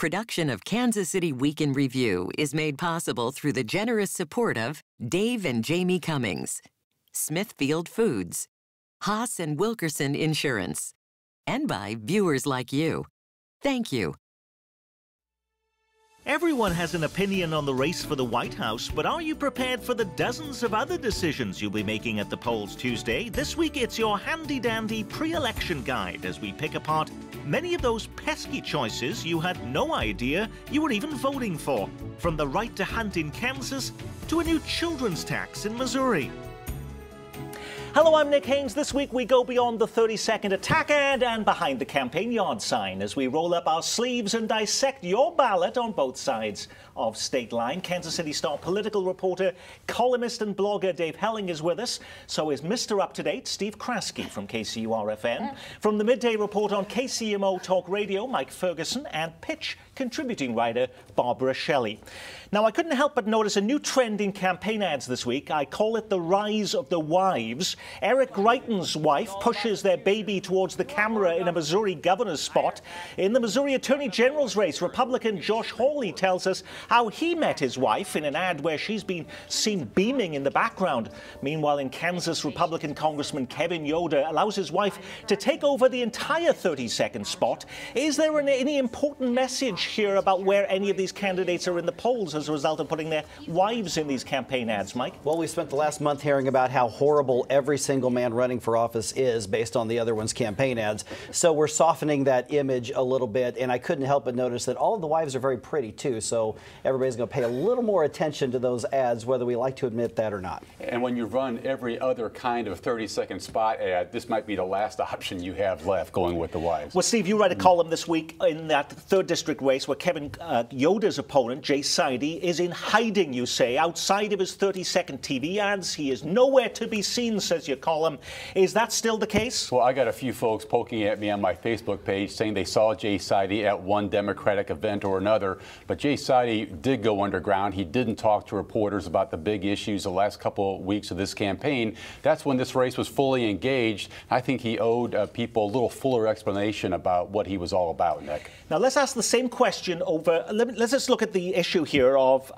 Production of Kansas City Week in Review is made possible through the generous support of Dave and Jamie Cummings, Smithfield Foods, Haas and Wilkerson Insurance, and by viewers like you. Thank you. Everyone has an opinion on the race for the White House, but are you prepared for the dozens of other decisions you'll be making at the polls Tuesday? This week, it's your handy-dandy pre-election guide as we pick apart many of those pesky choices you had no idea you were even voting for. From the right to hunt in Kansas to a new children's tax in Missouri. Hello, I'm Nick Haynes. This week we go beyond the 30-second attack ad and behind the campaign yard sign as we roll up our sleeves and dissect your ballot on both sides of state line. Kansas City Star political reporter, columnist and blogger Dave Helling is with us. So is Mr. Up-to-Date Steve Kraske from KCUR-FM. From the Midday Report on KCMO Talk Radio, Mike Ferguson, and Pitch contributing writer Barbara Shelley. Now, I couldn't help but notice a new trend in campaign ads this week. I call it the rise of the wives. Eric Greitens' wife pushes their baby towards the camera in a Missouri governor's spot. In the Missouri Attorney General's race, Republican Josh Hawley tells us how he met his wife in an ad where she's been seen beaming in the background. Meanwhile, in Kansas, Republican Congressman Kevin Yoder allows his wife to take over the entire 30-second spot. Is there any important message here about where any of these candidates are in the polls as a result of putting their wives in these campaign ads, Mike? Well, we spent the last month hearing about how horrible every single man running for office is based on the other one's campaign ads. So we're softening that image a little bit, and I couldn't help but notice that all of the wives are very pretty too, so everybody's going to pay a little more attention to those ads, whether we like to admit that or not. And when you run every other kind of 30-second spot ad, this might be the last option you have left going with the wives. Well, Steve, you write a column this week in that 3rd District race where Kevin Yoder's opponent, Jay Sidey, is in hiding, you say, outside of his 30-second TV ads. He is nowhere to be seen, says your column. Is that still the case? Well, I got a few folks poking at me on my Facebook page saying they saw Jay Sidey at one Democratic event or another, but Jay Sidey did go underground. He didn't talk to reporters about the big issues the last couple of weeks of this campaign. That's when this race was fully engaged. I think he owed people a little fuller explanation about what he was all about, Nick. Now, let's ask the same question over. Let's just look at the issue here of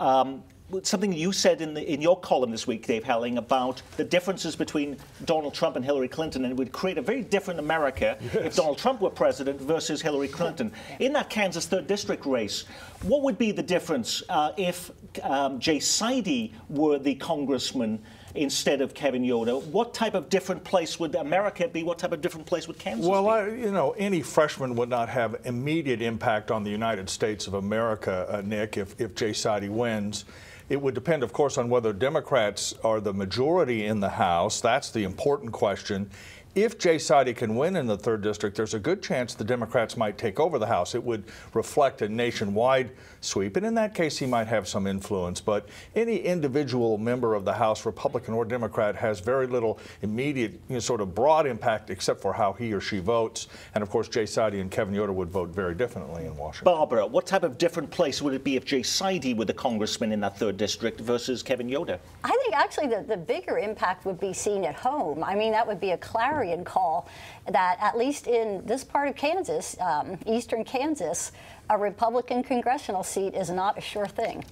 something you said in your column this week, Dave Helling, about the differences between Donald Trump and Hillary Clinton, and it would create a very different America if Donald Trump were president versus Hillary Clinton. In that Kansas 3rd District race, what would be the difference if Jay Sidey were the congressman instead of Kevin Yoder? What type of different place would America be? What type of different place would Kansas be? Well, any freshman would not have immediate impact on the United States of America, Nick, if Jay Sidey wins. It would depend, of course, on whether Democrats are the majority in the House. That's the important question. If Jay Sidey can win in the 3rd District, there's a good chance the Democrats might take over the House. It would reflect a nationwide sweep, and in that case, he might have some influence. But any individual member of the House, Republican or Democrat, has very little immediate, sort of broad impact except for how he or she votes. And, of course, Jay Sidey and Kevin Yoder would vote very differently in Washington. Barbara, what type of different place would it be if Jay Sidey were the congressman in that 3rd District versus Kevin Yoder? I think actually the bigger impact would be seen at home. I mean, that would be a clarion call that at least in this part of Kansas, eastern Kansas, a Republican congressional seat is not a sure thing.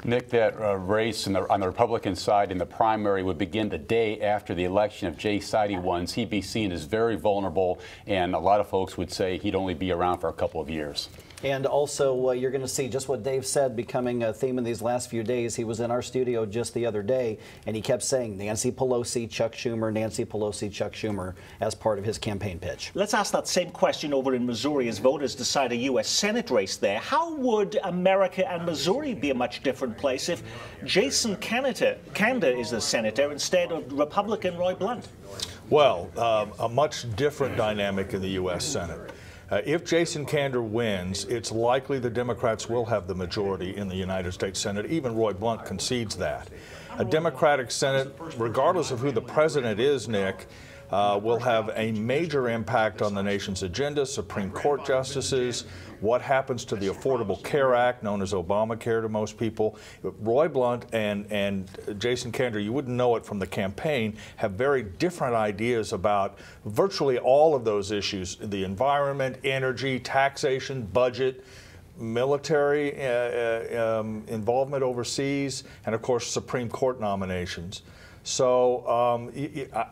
Nick, that race on the Republican side in the primary would begin the day after the election. If Jay Sidey won, he'd be seen as very vulnerable, and a lot of folks would say he'd only be around for a couple of years. And also, you're going to see just what Dave said becoming a theme in these last few days. He was in our studio just the other day, and he kept saying Nancy Pelosi, Chuck Schumer, Nancy Pelosi, Chuck Schumer as part of his campaign pitch. Let's ask that same question over in Missouri as voters decide a U.S. Senate race there. How would America and Missouri be a much different place if Jason Kander is the senator instead of Republican Roy Blunt? Well, a much different dynamic in the U.S. Senate. If Jason Kander wins, it's likely the Democrats will have the majority in the United States Senate. Even Roy Blunt concedes that. A Democratic Senate, regardless of who the president is, Nick, will have a major impact on the nation's agenda, Supreme Court justices, what happens to the Affordable Care Act, known as Obamacare to most people. Roy Blunt and Jason Kander, you wouldn't know it from the campaign, have very different ideas about virtually all of those issues: the environment, energy, taxation, budget. military involvement overseas, and of course Supreme Court nominations. So,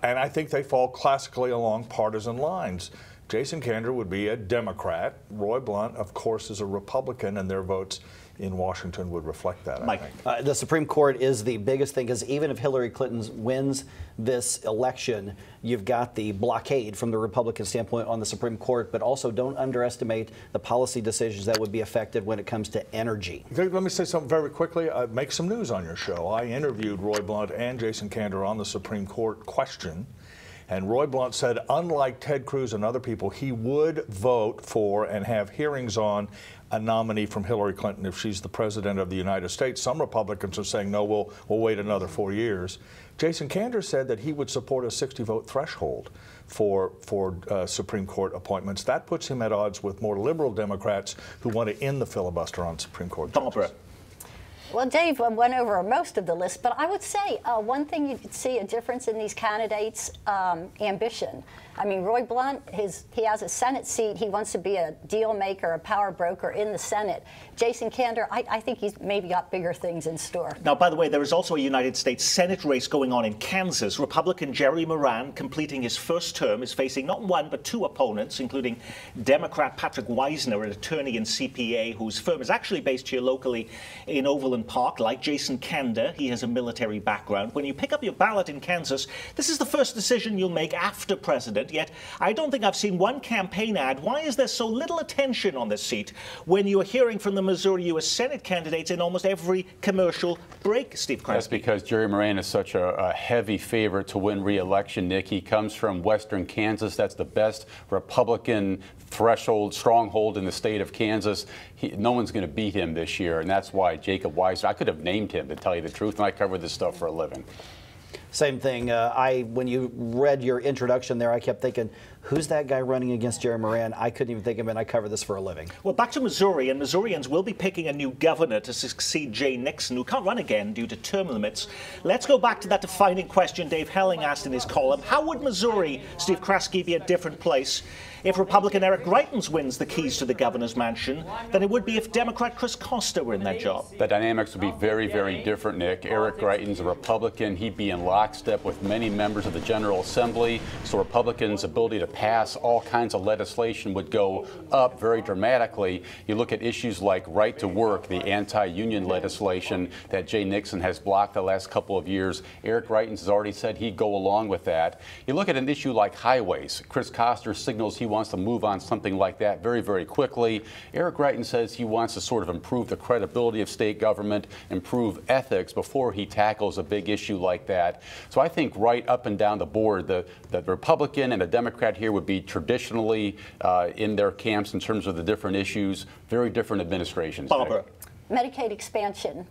and I think they fall classically along partisan lines. Jason Kander would be a Democrat. Roy Blunt, of course, is a Republican, and their votes in Washington would reflect that, Mike. I think. The Supreme Court is the biggest thing, because even if Hillary Clinton wins this election, you've got the blockade from the Republican standpoint on the Supreme Court, but also don't underestimate the policy decisions that would be affected when it comes to energy. Let me say something very quickly. Make some news on your show. I interviewed Roy Blunt and Jason Kander on the Supreme Court question. And Roy Blunt said, unlike Ted Cruz and other people, he would vote for and have hearings on a nominee from Hillary Clinton if she's the president of the United States. Some Republicans are saying, no, we'll wait another 4 years. Jason Kander said that he would support a 60-vote threshold for Supreme Court appointments. That puts him at odds with more liberal Democrats who want to end the filibuster on Supreme Court judges. Barbara. Well, Dave went over most of the list, but I would say one thing you could see a difference in these candidates, ambition. I mean, Roy Blunt, he has a Senate seat. He wants to be a deal maker, a power broker in the Senate. Jason Kander, I think he's maybe got bigger things in store. Now, by the way, there is also a United States Senate race going on in Kansas. Republican Jerry Moran, completing his first term, is facing not one but two opponents, including Democrat Patrick Wisner, an attorney and CPA whose firm is actually based here locally in Overland Park. Like Jason Kander, he has a military background. When you pick up your ballot in Kansas, this is the first decision you'll make after president. Yet I don't think I've seen one campaign ad. Why is there so little attention on this seat when you're hearing from the Missouri U.S. Senate candidates in almost every commercial break, Steve Kraske? That's because Jerry Moran is such a heavy favorite to win re-election, Nick. He comes from western Kansas. That's the best Republican threshold, stronghold in the state of Kansas. No one's going to beat him this year, and that's why Jacob Wisner, I could have named him, to tell you the truth, and I cover this stuff for a living. Same thing. When you read your introduction there, I kept thinking, who's that guy running against Jerry Moran? I couldn't even think of him, and I cover this for a living. Well, back to Missouri, and Missourians will be picking a new governor to succeed Jay Nixon, who can't run again due to term limits. Let's go back to that defining question Dave Helling asked in his column. How would Missouri, Steve Kraske, be a different place if Republican Eric Greitens wins the keys to the governor's mansion than it would be if Democrat Chris Costa were in that job? The dynamics would be very, very different, Nick. Eric Greitens, a Republican, he'd be in lockstep with many members of the General Assembly, so Republicans' ability to pass all kinds of legislation would go up very dramatically. You look at issues like right to work, the anti-union legislation that Jay Nixon has blocked the last couple of years. Eric Greitens has already said he'd go along with that. You look at an issue like highways. Chris Costa signals he wants to move on something like that very, very quickly. Eric Greitens says he wants to sort of improve the credibility of state government, improve ethics before he tackles a big issue like that. So I think right up and down the board, the Republican and the Democrat here would be traditionally in their camps in terms of the different issues, very different administrations. Barbara. Medicaid expansion.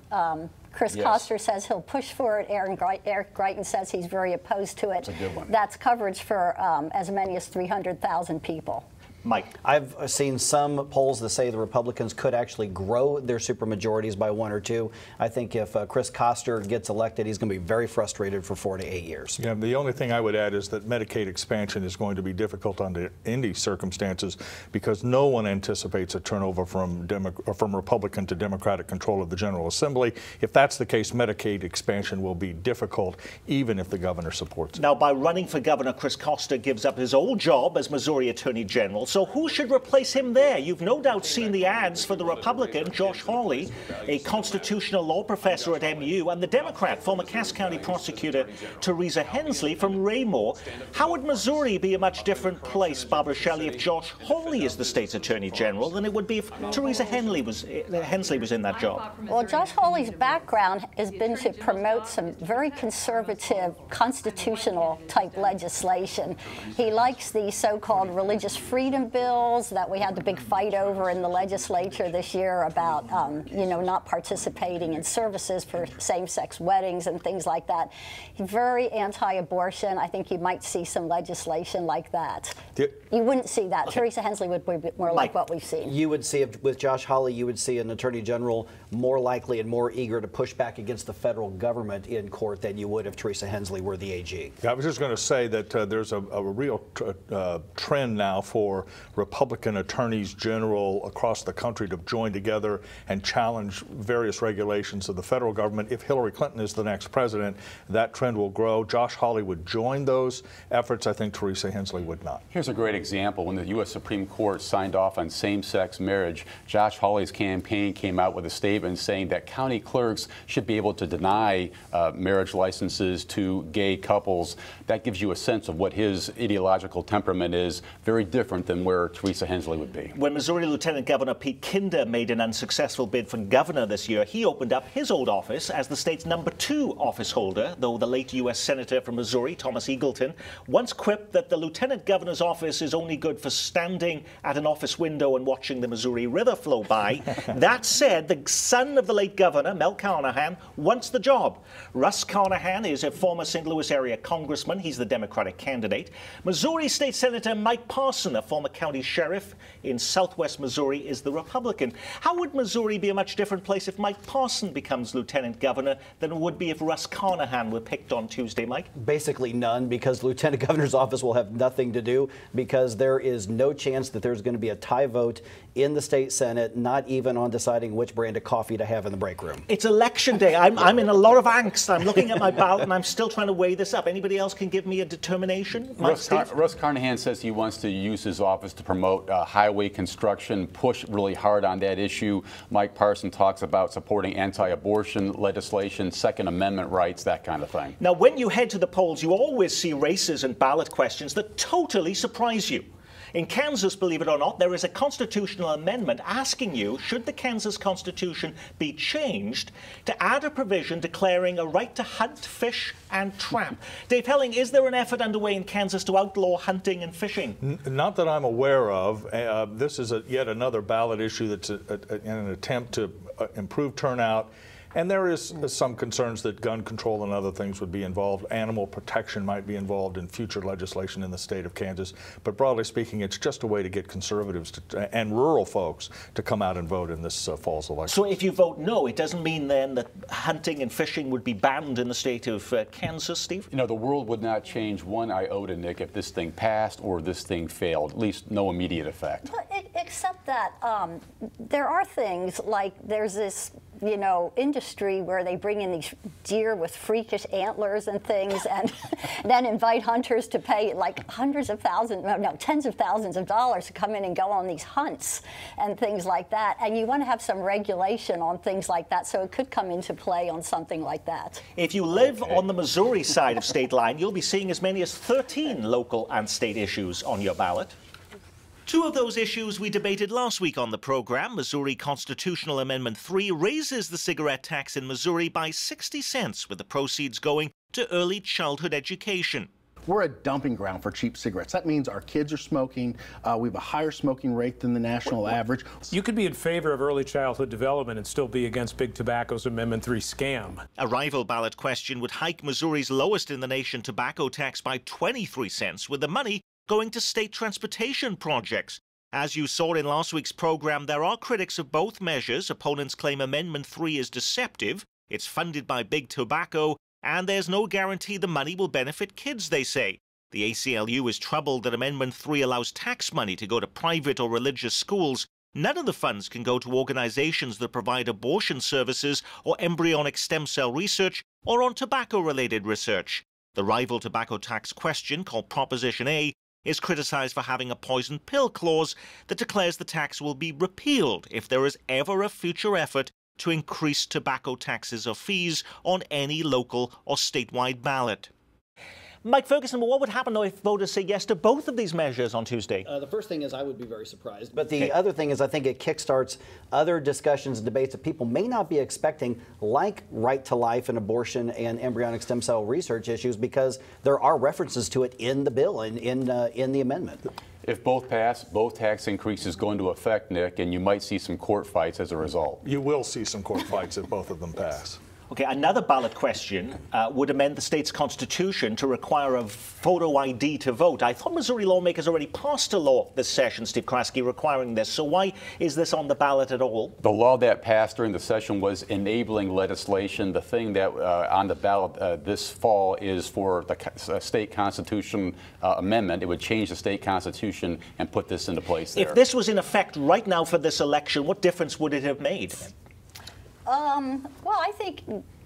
Chris Costa says he'll push for it. Eric Greitens says he's very opposed to it. That's a good one. That's coverage for as many as 300,000 people. Mike. I've seen some polls that say the Republicans could actually grow their supermajorities by 1 or 2. I think if Chris Costa gets elected, he's going to be very frustrated for 4 to 8 years. Yeah, the only thing I would add is that Medicaid expansion is going to be difficult under any circumstances because no one anticipates a turnover from Republican to Democratic control of the General Assembly. If that's the case, Medicaid expansion will be difficult even if the governor supports it. Now, by running for governor, Chris Costa gives up his old job as Missouri Attorney General. So who should replace him there? You've no doubt seen the ads for the Republican, Josh Hawley, a constitutional law professor at MU, and the Democrat, former Cass County prosecutor Teresa Hensley from Raymore. How would Missouri be a much different place, Barbara Shelley, if Josh Hawley is the state's Attorney General than it would be if Teresa Hensley was in that job? Well, Josh Hawley's background has been to promote some very conservative constitutional type legislation. He likes the so-called religious freedom bills that we had the big fight over in the legislature this year about, not participating in services for same-sex weddings and things like that. He's very anti-abortion. I think you might see some legislation like that. You wouldn't see that. Okay. Teresa Hensley would be more like what we've seen. You would see, with Josh Hawley, you would see an attorney general more likely and more eager to push back against the federal government in court than you would if Teresa Hensley were the AG. I was just going to say that there's a real trend now for Republican attorneys general across the country to join together and challenge various regulations of the federal government. If Hillary Clinton is the next president, that trend will grow. Josh Hawley would join those efforts. I think Teresa Hensley would not. Here's a great example. When the U.S. Supreme Court signed off on same-sex marriage, Josh Hawley's campaign came out with a statement saying that county clerks should be able to deny marriage licenses to gay couples. That gives you a sense of what his ideological temperament is, very different than where Teresa Hensley would be. When Missouri Lieutenant Governor Pete Kinder made an unsuccessful bid for governor this year, he opened up his old office as the state's #2 office holder, though the late U.S. Senator from Missouri, Thomas Eagleton, once quipped that the lieutenant governor's office is only good for standing at an office window and watching the Missouri River flow by. That said, the son of the late governor, Mel Carnahan, wants the job. Russ Carnahan is a former St. Louis area congressman. He's the Democratic candidate. Missouri State Senator Mike Parson, a former county sheriff in southwest Missouri, is the Republican. How would Missouri be a much different place if Mike Parson becomes lieutenant governor than it would be if Russ Carnahan were picked on Tuesday, Mike? Basically none, because the lieutenant governor's office will have nothing to do, because there is no chance that there's going to be a tie vote in the state Senate, not even on deciding which brand of coffee to have in the break room. It's election day. I'm in a lot of angst. I'm looking at my ballot and I'm still trying to weigh this up. Anybody else can give me a determination? Russ Carnahan says he wants to use his office to promote highway construction, push really hard on that issue. Mike Parson talks about supporting anti-abortion legislation, Second Amendment rights, that kind of thing. Now, when you head to the polls, you always see races and ballot questions that totally surprise you. In Kansas, believe it or not, there is a constitutional amendment asking you, should the Kansas Constitution be changed, to add a provision declaring a right to hunt, fish, and trap. Dave Helling, is there an effort underway in Kansas to outlaw hunting and fishing? Not that I'm aware of. This is yet another ballot issue that's in an attempt to improve turnout. And there is some concerns that gun control and other things would be involved. Animal protection might be involved in future legislation in the state of Kansas. But broadly speaking, it's just a way to get conservatives and rural folks to come out and vote in this fall's election. So if you vote no, it doesn't mean then that hunting and fishing would be banned in the state of Kansas, Steve? You know, the world would not change one iota, Nick, if this thing passed or this thing failed, at least no immediate effect. But except that there are things like there's this, industry where they bring in these deer with freakish antlers and things and then invite hunters to pay like tens of thousands of dollars to come in and go on these hunts and things like that. And you want to have some regulation on things like that, so it could come into play on something like that. If you live on the Missouri side of state line, you'll be seeing as many as 13 local and state issues on your ballot. Two of those issues we debated last week on the program. Missouri Constitutional Amendment 3 raises the cigarette tax in Missouri by 60 cents, with the proceeds going to early childhood education. We're a dumping ground for cheap cigarettes. That means our kids are smoking. We have a higher smoking rate than the national average. You could be in favor of early childhood development and still be against Big Tobacco's Amendment 3 scam. A rival ballot question would hike Missouri's lowest in the nation tobacco tax by 23 cents, with the money going to state transportation projects. As you saw in last week's program, there are critics of both measures. Opponents claim Amendment 3 is deceptive, it's funded by Big Tobacco, and there's no guarantee the money will benefit kids, they say. The ACLU is troubled that Amendment 3 allows tax money to go to private or religious schools. None of the funds can go to organizations that provide abortion services or embryonic stem cell research or on tobacco-related research. The rival tobacco tax question, called Proposition A, is criticized for having a poison pill clause that declares the tax will be repealed if there is ever a future effort to increase tobacco taxes or fees on any local or statewide ballot. Mike Ferguson, what would happen though if voters say yes to both of these measures on Tuesday? The first thing is I would be very surprised. But the other thing is I think it kickstarts other discussions and debates that people may not be expecting, like right to life and abortion and embryonic stem cell research issues, because there are references to it in the bill and in the amendment. If both pass, both tax increases go into effect, Nick, and you might see some court fights as a result. You will see some court fights if both of them pass. Okay, another ballot question would amend the state's constitution to require a photo ID to vote. I thought Missouri lawmakers already passed a law this session, Steve Kraske, requiring this. So why is this on the ballot at all? The law that passed during the session was enabling legislation. The thing that on the ballot this fall is for the state constitution amendment. It would change the state constitution and put this into place there. If this was in effect right now for this election, what difference would it have made? Well, I think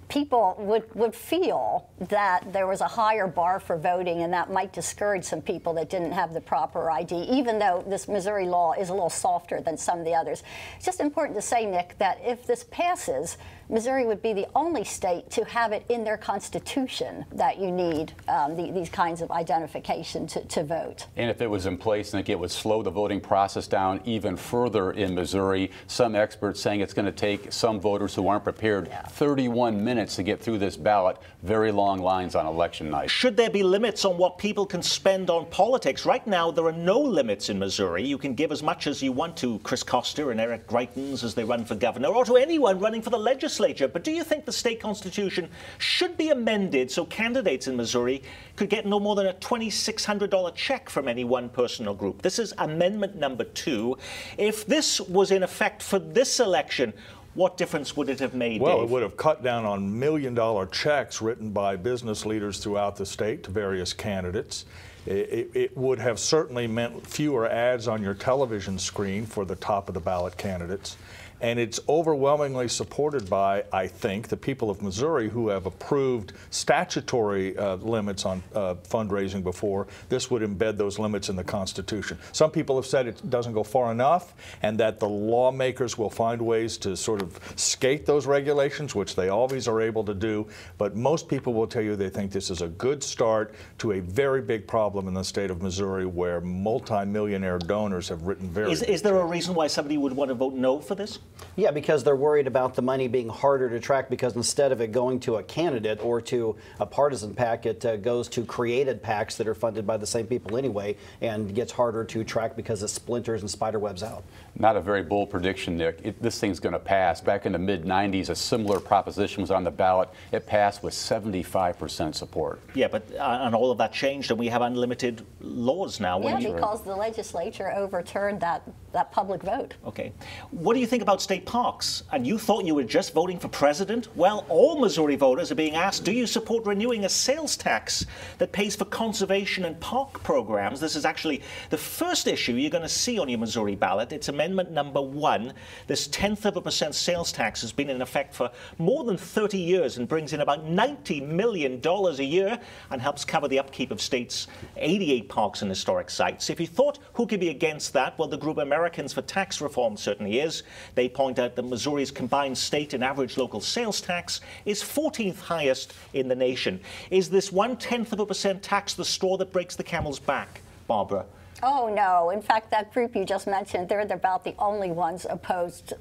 people would feel that there was a higher bar for voting, and that might discourage some people that didn't have the proper ID, even though this Missouri law is a little softer than some of the others. It's just important to say, Nick, that if this passes, Missouri would be the only state to have it in their constitution that you need these kinds of identification to vote. And if it was in place, I think it would slow the voting process down even further in Missouri. Some experts saying it's going to take some voters who aren't prepared 31 minutes to get through this ballot. Very long lines on election night. Should there be limits on what people can spend on politics? Right now, there are no limits in Missouri. You can give as much as you want to Chris Koster and Eric Greitens as they run for governor, or to anyone running for the legislature. But do you think the state constitution should be amended so candidates in Missouri could get no more than a $2,600 check from any one person or group? This is amendment number 2. If this was in effect for this election, what difference would it have made, Well, Dave? it would have cut down on million-dollar checks written by business leaders throughout the state to various candidates. It would have certainly meant fewer ads on your television screen for the top-of-the-ballot candidates. And it's overwhelmingly supported by, I think, the people of Missouri who have approved statutory limits on fundraising before. This would embed those limits in the Constitution. Some people have said it doesn't go far enough and that the lawmakers will find ways to sort of skate those regulations, which they always are able to do. But most people will tell you they think this is a good start to a very big problem in the state of Missouri where multi-millionaire donors have written very Is there a reason why somebody would want to vote no for this? Yeah, because they're worried about the money being harder to track, because instead of it going to a candidate or to a partisan PAC, it goes to created PACs that are funded by the same people anyway and gets harder to track because it splinters and spiderwebs out. Not a very bold prediction, Nick. This thing's going to pass. Back in the mid-'90s, a similar proposition was on the ballot. It passed with 75% support. Yeah, but and all of that changed, and we have unlimited laws now. Yeah, because the legislature overturned that public vote. Okay. What do you think about state parks? And you thought you were just voting for president? Well, all Missouri voters are being asked, do you support renewing a sales tax that pays for conservation and park programs? This is actually the first issue you're going to see on your Missouri ballot. It's amendment number 1. This 0.1% sales tax has been in effect for more than 30 years and brings in about $90 million a year and helps cover the upkeep of state's 88 parks and historic sites. If you thought who could be against that, well, the group Americans for Tax Reform certainly is. They point out that Missouri's combined state and average local sales tax is 14th highest in the nation. Is this 0.1% tax the straw that breaks the camel's back, Barbara? Oh, no. In fact, that group you just mentioned, they're about the only ones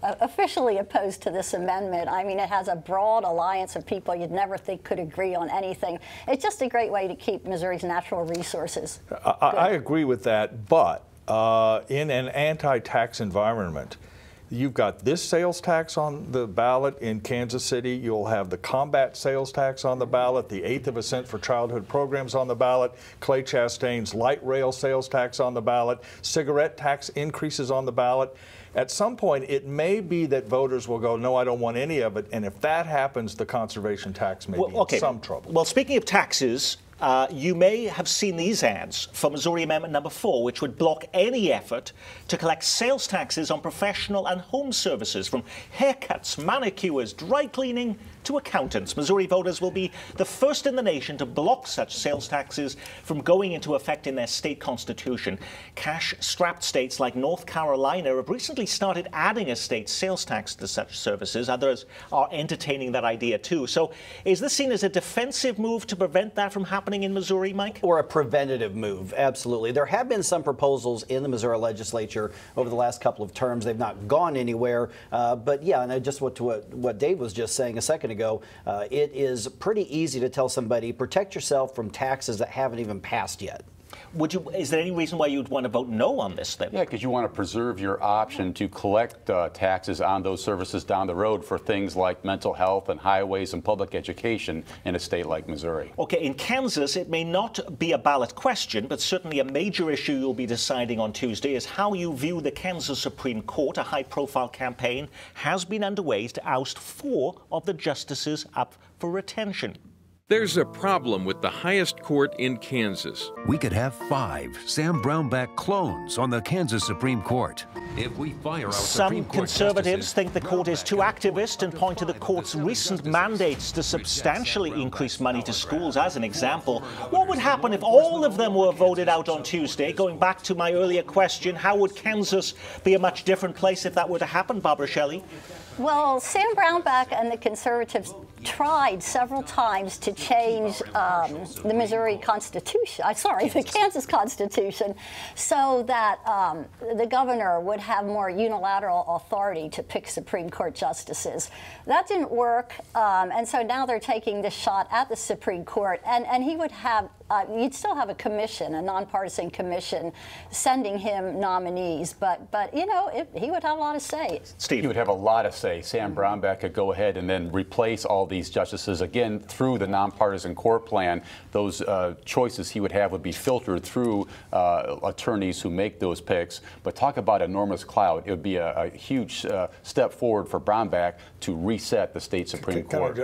officially opposed to this amendment. I mean, it has a broad alliance of people you'd never think could agree on anything. It's just a great way to keep Missouri's natural resources. I agree with that, but in an anti-tax environment, you've got this sales tax on the ballot in Kansas City. You'll have the combat sales tax on the ballot, the 1/8 of a cent for childhood programs on the ballot, Clay Chastain's light rail sales tax on the ballot, cigarette tax increases on the ballot. At some point, it may be that voters will go, no, I don't want any of it. And if that happens, the conservation tax may be in some trouble. Well, speaking of taxes, you may have seen these ads for Missouri Amendment number 4, which would block any effort to collect sales taxes on professional and home services, from haircuts, manicures, dry cleaning to accountants. Missouri voters will be the first in the nation to block such sales taxes from going into effect in their state constitution. Cash-strapped states like North Carolina have recently started adding a state sales tax to such services. Others are entertaining that idea too. So is this seen as a defensive move to prevent that from happening in Missouri, Mike? Or a preventative move, absolutely. There have been some proposals in the Missouri legislature over the last couple of terms. They've not gone anywhere. But yeah, and just what Dave was just saying a second ago, it is pretty easy to tell somebody, protect yourself from taxes that haven't even passed yet. Is there any reason why you'd want to vote no on this then? Yeah, because you want to preserve your option to collect taxes on those services down the road for things like mental health and highways and public education in a state like Missouri. Okay, in Kansas, it may not be a ballot question, but certainly a major issue you'll be deciding on Tuesday is how you view the Kansas Supreme Court. A high-profile campaign has been underway to oust 4 of the justices up for retention. There's a problem with the highest court in Kansas. We could have 5 Sam Brownback clones on the Kansas Supreme Court. If we fire our Supreme Court conservatives think the court is too activist and point to the court's recent mandates to substantially increase money to schools as an example. What would happen if all of them were voted out on Tuesday? Going back to my earlier question, how would Kansas be a much different place if that were to happen, Barbara Shelley? Well, Sam Brownback and the Conservatives tried several times to change the Missouri Constitution, the Kansas Constitution, so that the governor would have more unilateral authority to pick Supreme Court justices. That didn't work, and so now they're taking this shot at the Supreme Court, and he would have, you'd still have a commission, a nonpartisan commission, sending him nominees, but you know, he would have a lot of say. Steve. He would have a lot of say. Sam Brownback could go ahead and then replace all these justices again through the nonpartisan court plan. Those choices he would have would be filtered through attorneys who make those picks. But talk about enormous clout. It would be a huge step forward for Brownback to reset the state Supreme Court.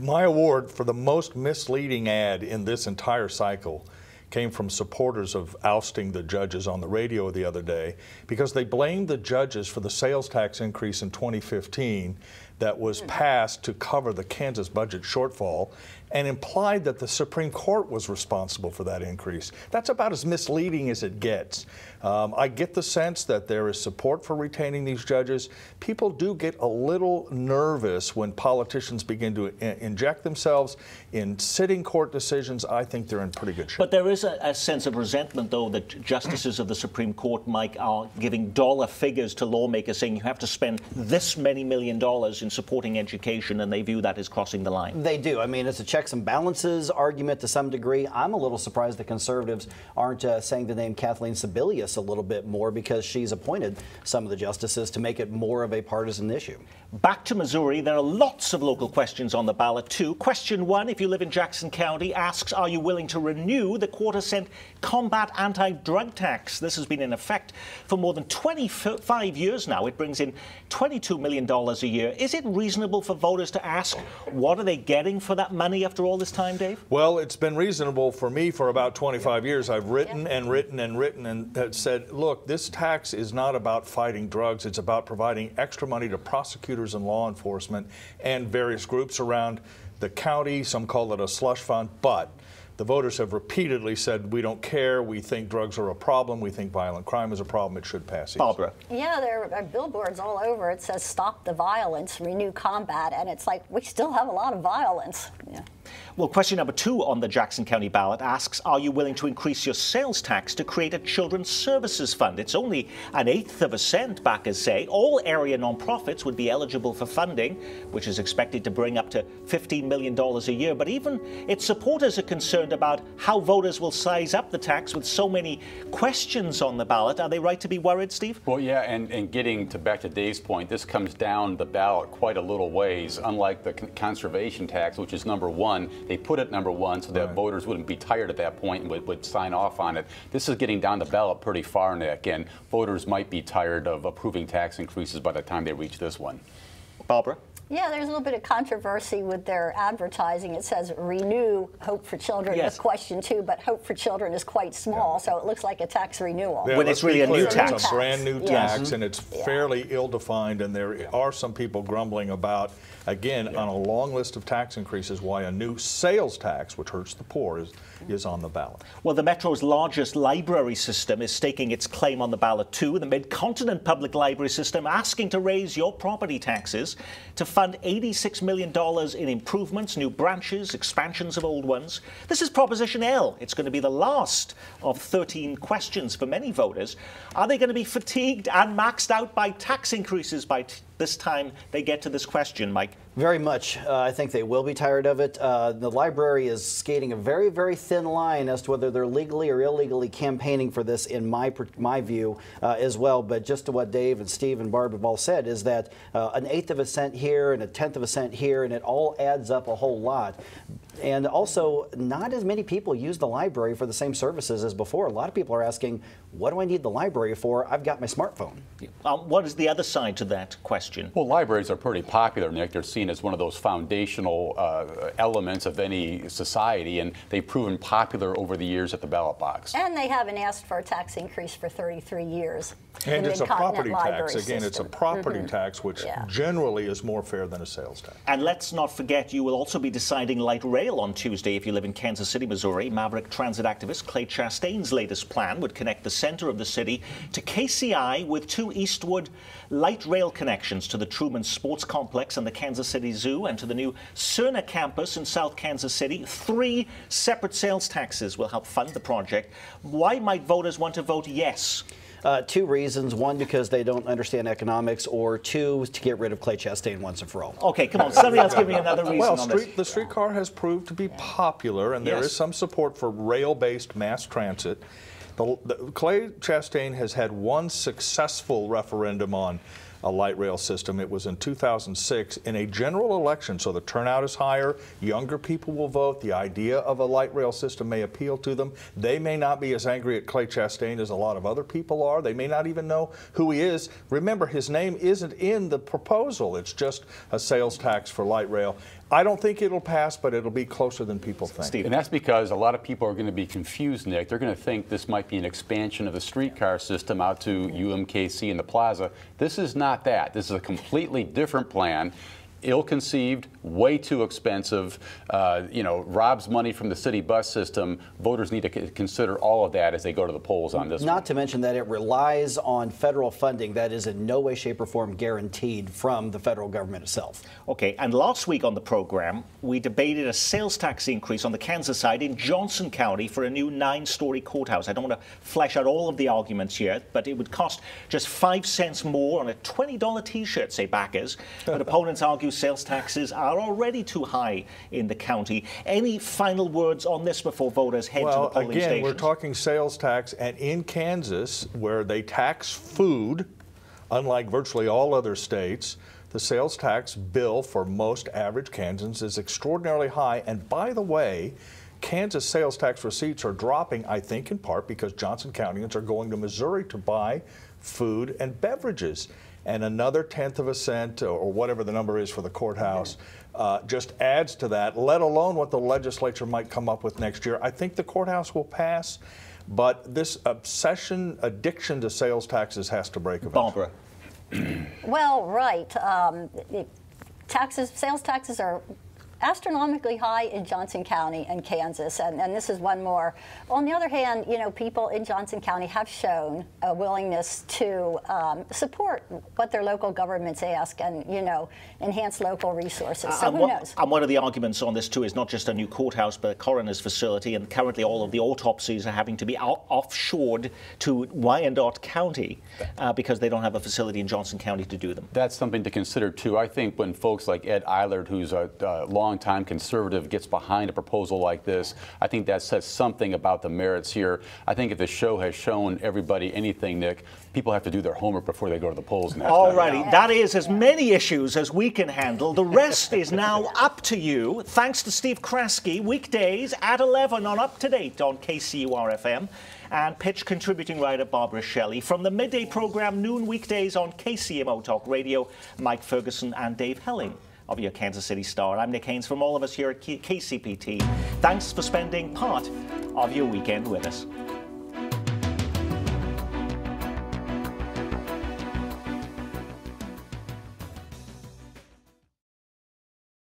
My award for the most misleading ad in this entire cycle came from supporters of ousting the judges on the radio the other day because they blamed the judges for the sales tax increase in 2015 that was passed to cover the Kansas budget shortfall and implied that the Supreme Court was responsible for that increase. That's about as misleading as it gets. I get the sense that there is support for retaining these judges. People do get a little nervous when politicians begin to inject themselves in sitting court decisions. I think they're in pretty good shape. But there is a sense of resentment, though, that justices of the Supreme Court, Mike, are giving dollar figures to lawmakers saying you have to spend this many $1 million in supporting education, and they view that as crossing the line. They do. I mean, it's a checks and balances argument to some degree. I'm a little surprised the conservatives aren't saying the name Kathleen Sebelius a little bit more because she's appointed some of the justices to make it more of a partisan issue. Back to Missouri, there are lots of local questions on the ballot too. Question 1, if you live in Jackson County, asks, are you willing to renew the quarter-cent combat anti-drug tax? This has been in effect for more than 25 years now. It brings in $22 million a year. Is it reasonable for voters to ask, what are they getting for that money after all this time, Dave? Well, it's been reasonable for me for about 25 years. I've written and written and written and said, look, this tax is not about fighting drugs. It's about providing extra money to prosecutors and law enforcement and various groups around the county. Some call it a slush fund, but the voters have repeatedly said, we don't care, we think drugs are a problem, we think violent crime is a problem, it should pass. Barbara. Yeah, there are billboards all over. It says, stop the violence, renew combat, and it's like, we still have a lot of violence. Yeah. Well, question number 2 on the Jackson County ballot asks, are you willing to increase your sales tax to create a children's services fund? It's only 1/8 cent, backers say. All area nonprofits would be eligible for funding, which is expected to bring up to $15 million a year. But even its supporters are concerned about how voters will size up the tax with so many questions on the ballot. Are they right to be worried, Steve? Well, yeah, and getting back to Dave's point, this comes down the ballot quite a little ways. Unlike the conservation tax, which is number 1, they put it number 1 so that voters wouldn't be tired at that point and would sign off on it. This is getting down the ballot pretty far, Nick, and voters might be tired of approving tax increases by the time they reach this one. Barbara? Yeah, there's a little bit of controversy with their advertising. It says renew Hope for Children with question 2, but Hope for Children is quite small, so it looks like a tax renewal. Yeah, when it's really a new tax. It's a brand new tax, and it's fairly ill-defined, and there are some people grumbling about, again, on a long list of tax increases, why a new sales tax, which hurts the poor, is on the ballot. Well, the Metro's largest library system is staking its claim on the ballot too. The Mid-Continent Public Library System asking to raise your property taxes to fund $86 million in improvements, new branches, expansions of old ones. This is Proposition L. It's going to be the last of 13 questions for many voters. Are they going to be fatigued and maxed out by tax increases by this time they get to this question, Mike? Very much. I think they will be tired of it. The library is skating a very, very thin line as to whether they're legally or illegally campaigning for this, in my view, as well. But just to what Dave and Steve and Barb have all said is that an 1/8 of a cent here and a 1/10 of a cent here, and it all adds up a whole lot. And also, not as many people use the library for the same services as before. A lot of people are asking, what do I need the library for? I've got my smartphone. What is the other side to that question? Well, libraries are pretty popular, Nick. They're seen as one of those foundational elements of any society, and they've proven popular over the years at the ballot box. And they haven't asked for a tax increase for 33 years. And it's a property tax. Again, it's a property tax, which generally is more fair than a sales tax. And let's not forget, you will also be deciding light rail on Tuesday if you live in Kansas City, Missouri. Maverick transit activist Clay Chastain's latest plan would connect the center of the city to KCI with 2 eastward light rail connections to the Truman Sports Complex and the Kansas City Zoo, and to the new Cerna campus in South Kansas City. 3 separate sales taxes will help fund the project. Why might voters want to vote yes? 2 reasons. 1, because they don't understand economics, or 2, to get rid of Clay Chastain once and for all. Okay, come on. Somebody else give me another reason on this. The streetcar has proved to be popular, and there is some support for rail-based mass transit. Clay Chastain has had 1 successful referendum on a light rail system. It was in 2006 in a general election, so the turnout is higher. Younger people will vote. The idea of a light rail system may appeal to them. They may not be as angry at Clay Chastain as a lot of other people are. They may not even know who he is. Remember, his name isn't in the proposal. It's just a sales tax for light rail. I don't think it'll pass, but it'll be closer than people think. Steve. And that's because a lot of people are going to be confused, Nick. They're going to think this might be an expansion of the streetcar system out to UMKC and the plaza. This is not that. This is a completely different plan. Ill-conceived, way too expensive, robs money from the city bus system. Voters need to consider all of that as they go to the polls on this. Not to mention that it relies on federal funding that is in no way, shape, or form guaranteed from the federal government itself. Okay, and last week on the program, we debated a sales tax increase on the Kansas side in Johnson County for a new 9-story courthouse. I don't want to flesh out all of the arguments yet, but it would cost just 5 cents more on a $20 T-shirt, say backers. But opponents argue sales taxes are already too high in the county. Any final words on this before voters head to the polling stations? Again, we're talking sales tax, and in Kansas, where they tax food, unlike virtually all other states, the sales tax bill for most average Kansans is extraordinarily high. And by the way, Kansas sales tax receipts are dropping, I think, in part because Johnson Countyans are going to Missouri to buy food and beverages. And another 1/10 of a cent, or whatever the number is for the courthouse, just adds to that, let alone what the legislature might come up with next year. I think the courthouse will pass, but this addiction to sales taxes has to break eventually. Barbara. Well, right. Sales taxes are astronomically high in Johnson County and Kansas, and this is one more. On the other hand, people in Johnson County have shown a willingness to support what their local governments ask and, enhance local resources. So who knows? And one of the arguments on this, too, is not just a new courthouse, but a coroner's facility, and currently all of the autopsies are having to be offshored to Wyandotte County because they don't have a facility in Johnson County to do them. That's something to consider, too. I think when folks like Ed Eilert, who's a long-time conservative, gets behind a proposal like this, I think that says something about the merits here. I think if the show has shown everybody anything, Nick, people have to do their homework before they go to the polls. All righty. That is as many issues as we can handle. The rest is now up to you. Thanks to Steve Kraske, weekdays at 11 on Up to Date on KCUR-FM. And pitch contributing writer Barbara Shelley. From the midday program, noon weekdays on KCMO Talk Radio, Mike Ferguson and Dave Helling of your Kansas City Star. I'm Nick Haynes from all of us here at KCPT. Thanks for spending part of your weekend with us.